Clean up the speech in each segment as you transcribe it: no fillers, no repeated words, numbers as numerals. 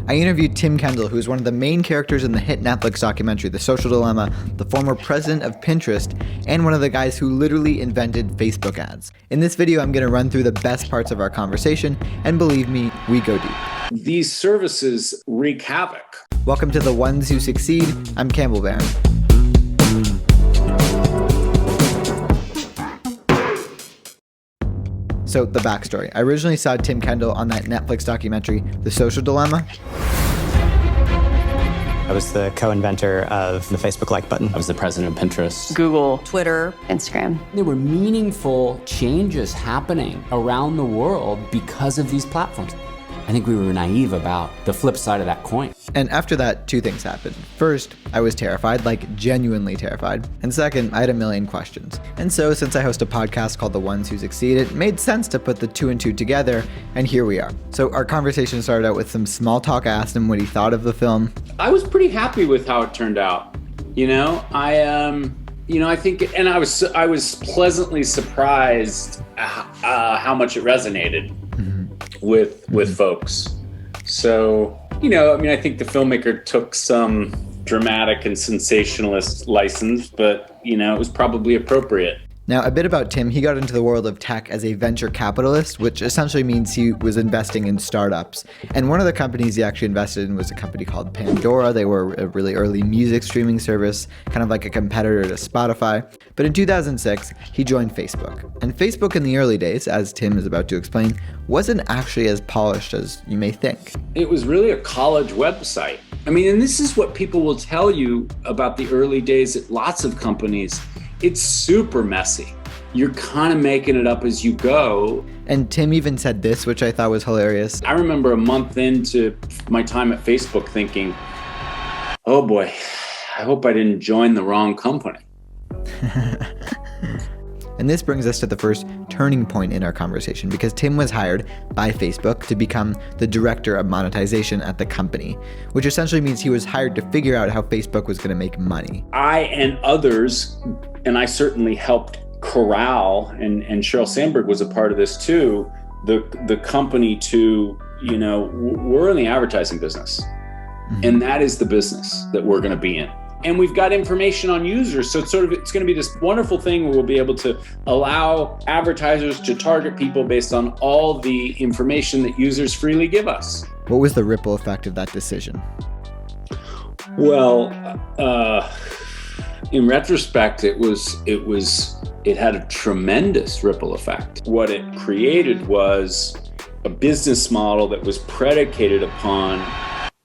I interviewed Tim Kendall, who is one of the main characters in the hit Netflix documentary, The Social Dilemma, the former president of Pinterest, and one of the guys who literally invented Facebook ads. In this video, I'm going to run through the best parts of our conversation, and believe me, we go deep. These services wreak havoc. Welcome to The Ones Who Succeed. I'm Campbell Barron. So the backstory. I originally saw Tim Kendall on that Netflix documentary, The Social Dilemma. I was the co-inventor of the Facebook like button. I was the president of Pinterest, Google, Twitter, Instagram. There were meaningful changes happening around the world because of these platforms. I think we were naive about the flip side of that coin. And after that, two things happened. First, I was terrified, like genuinely terrified. And second, I had a million questions. And so, since I host a podcast called The Ones Who Succeed, it made sense to put the two and two together, and here we are. So our conversation started out with some small talk. I asked him what he thought of the film. I was pretty happy with how it turned out. I think, and I was pleasantly surprised how much it resonated with folks. So, I think the filmmaker took some dramatic and sensationalist license, but, it was probably appropriate. Now, a bit about Tim. He got into the world of tech as a venture capitalist, which essentially means he was investing in startups. And one of the companies he actually invested in was a company called Pandora. They were a really early music streaming service, kind of like a competitor to Spotify. But in 2006, he joined Facebook. And Facebook in the early days, as Tim is about to explain, wasn't actually as polished as you may think. It was really a college website. And this is what people will tell you about the early days at lots of companies. It's super messy. You're kind of making it up as you go. And Tim even said this, which I thought was hilarious. I remember a month into my time at Facebook thinking, oh boy, I hope I didn't join the wrong company. And this brings us to the first turning point in our conversation, because Tim was hired by Facebook to become the director of monetization at the company, which essentially means he was hired to figure out how Facebook was going to make money. I and others, and I certainly helped corral, and Sheryl Sandberg was a part of this too, the company to, we're in the advertising business. Mm-hmm. And that is the business that we're going to be in. And we've got information on users. So it's going to be this wonderful thing where we'll be able to allow advertisers to target people based on all the information that users freely give us. What was the ripple effect of that decision? Well, in retrospect, it had a tremendous ripple effect. What it created was a business model that was predicated upon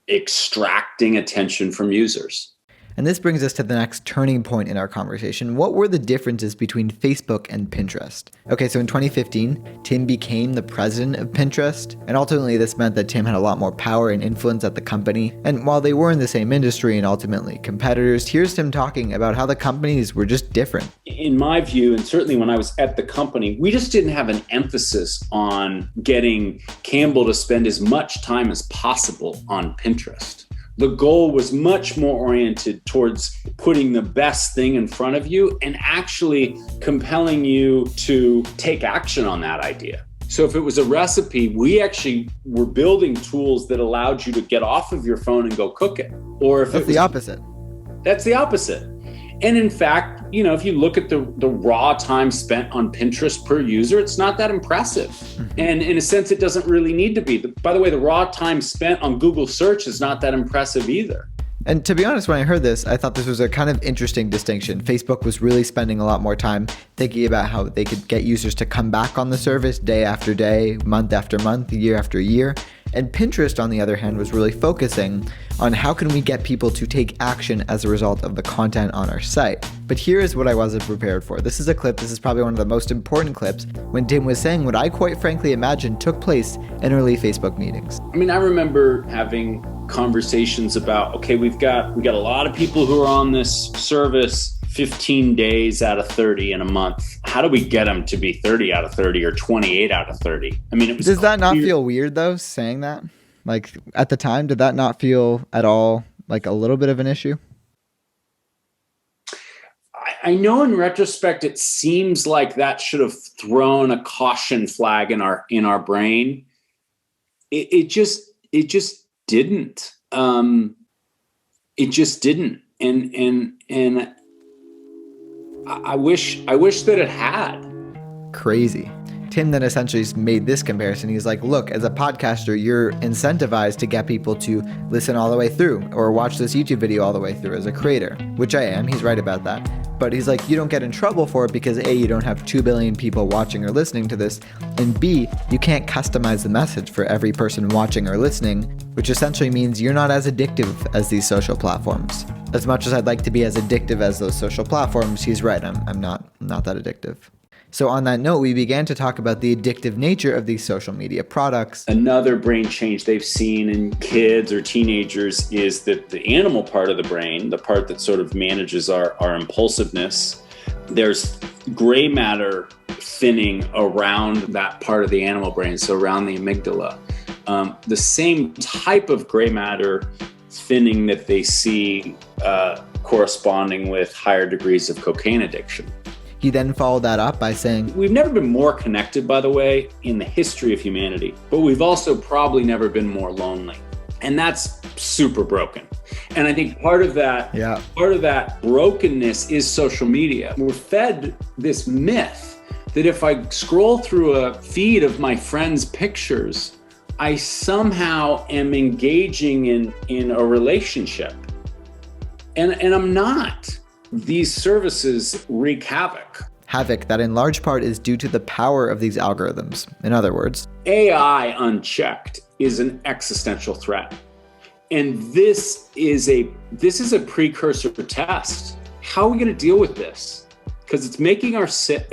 extracting attention from users. And this brings us to the next turning point in our conversation. What were the differences between Facebook and Pinterest? Okay, so in 2015, Tim became the president of Pinterest, and ultimately this meant that Tim had a lot more power and influence at the company. And while they were in the same industry and ultimately competitors, here's Tim talking about how the companies were just different. In my view, and certainly when I was at the company, we just didn't have an emphasis on getting Campbell to spend as much time as possible on Pinterest. The goal was much more oriented towards putting the best thing in front of you and actually compelling you to take action on that idea. So if it was a recipe, we actually were building tools that allowed you to get off of your phone and go cook it. Or if that's the opposite. That's the opposite. And in fact, if you look at the raw time spent on Pinterest per user, it's not that impressive. And in a sense, it doesn't really need to be. By the way, the raw time spent on Google search is not that impressive either. And to be honest, when I heard this, I thought this was a kind of interesting distinction. Facebook was really spending a lot more time thinking about how they could get users to come back on the service day after day, month after month, year after year. And Pinterest, on the other hand, was really focusing on how can we get people to take action as a result of the content on our site. But here is what I wasn't prepared for. This is a clip, this is probably one of the most important clips, when Tim was saying what I quite frankly imagine took place in early Facebook meetings. I remember having conversations about, okay, we got a lot of people who are on this service 15 days out of 30 in a month. How do we get them to be 30 out of 30 or 28 out of 30? Does that not feel weird though, saying that? Like at the time, did that not feel at all like a little bit of an issue? I know in retrospect, it seems like that should have thrown a caution flag in our brain. It just didn't. It just didn't. And I wish that it had. Crazy. Tim then essentially made this comparison. He's like, look, as a podcaster, you're incentivized to get people to listen all the way through or watch this YouTube video all the way through as a creator, which I am. He's right about that. But he's like, you don't get in trouble for it because A, you don't have 2 billion people watching or listening to this, and B, you can't customize the message for every person watching or listening, which essentially means you're not as addictive as these social platforms. As much as I'd like to be as addictive as those social platforms, he's right. I'm not that addictive. So on that note, we began to talk about the addictive nature of these social media products. Another brain change they've seen in kids or teenagers is that the animal part of the brain, the part that sort of manages our impulsiveness, there's gray matter thinning around that part of the animal brain, so around the amygdala. The same type of gray matter thinning that they see corresponding with higher degrees of cocaine addiction. He then followed that up by saying, we've never been more connected, by the way, in the history of humanity, but we've also probably never been more lonely. And that's super broken. And I think part of that brokenness is social media. We're fed this myth that if I scroll through a feed of my friends' pictures, I somehow am engaging in a relationship. And I'm not. These services wreak havoc. Havoc that in large part is due to the power of these algorithms. In other words, AI unchecked is an existential threat. And this is a precursor test. How are we going to deal with this? Because it's making us sick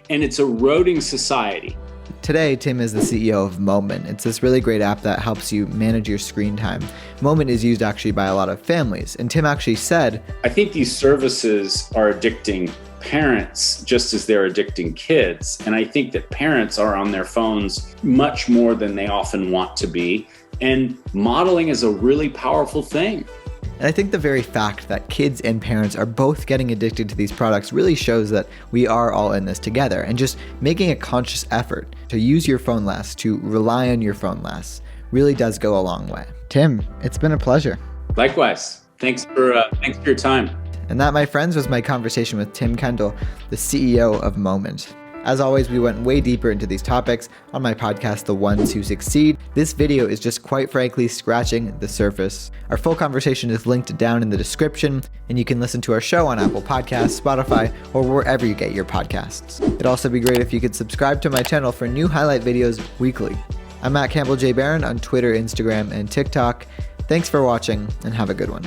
and it's eroding society. Today, Tim is the CEO of Moment. It's this really great app that helps you manage your screen time. Moment is used actually by a lot of families. And Tim actually said, I think these services are addicting parents just as they're addicting kids. And I think that parents are on their phones much more than they often want to be. And modeling is a really powerful thing. And I think the very fact that kids and parents are both getting addicted to these products really shows that we are all in this together, and just making a conscious effort to use your phone less, to rely on your phone less, really does go a long way. Tim, it's been a pleasure. Likewise. Thanks for your time. And that, my friends, was my conversation with Tim Kendall, the CEO of Moment. As always, we went way deeper into these topics on my podcast, The Ones Who Succeed. This video is just quite frankly scratching the surface. Our full conversation is linked down in the description, and you can listen to our show on Apple Podcasts, Spotify, or wherever you get your podcasts. It'd also be great if you could subscribe to my channel for new highlight videos weekly. I'm at Campbell J. Barron on Twitter, Instagram, and TikTok. Thanks for watching, and have a good one.